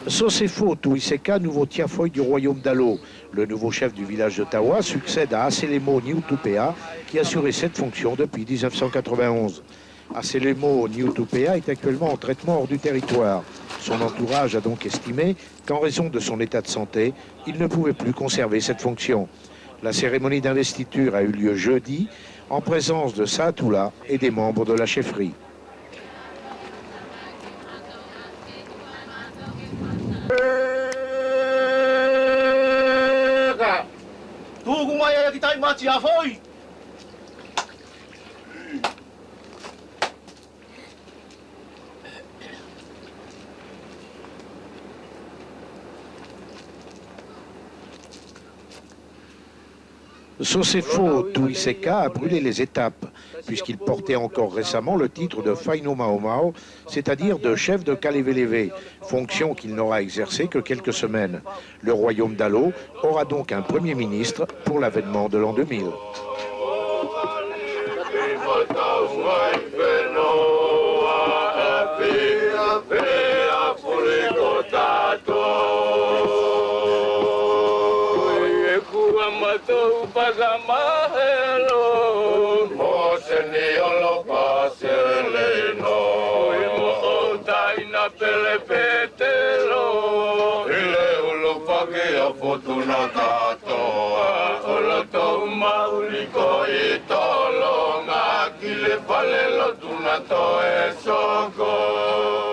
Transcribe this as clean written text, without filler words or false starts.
Sosefo Tuiseka, nouveau tiafoy du royaume d'Alo. Le nouveau chef du village de Tawa succède à Aselemo Niutupea, qui assurait cette fonction depuis 1991. Aselemo Niutupea est actuellement en traitement hors du territoire. Son entourage a donc estimé qu'en raison de son état de santé, il ne pouvait plus conserver cette fonction. La cérémonie d'investiture a eu lieu jeudi, en présence de Saatoula et des membres de la chefferie. Sosefo Tuiseka a brûlé les étapes, puisqu'il portait encore récemment le titre de Faino Maomao, c'est-à-dire de chef de Kaleveleve, fonction qu'il n'aura exercée que quelques semaines. Le royaume d'Alo aura donc un premier ministre pour l'avènement de l'an 2000. Fortuna katoa, ola tau mauliko I tolonga, kile falelo tuna toe soko.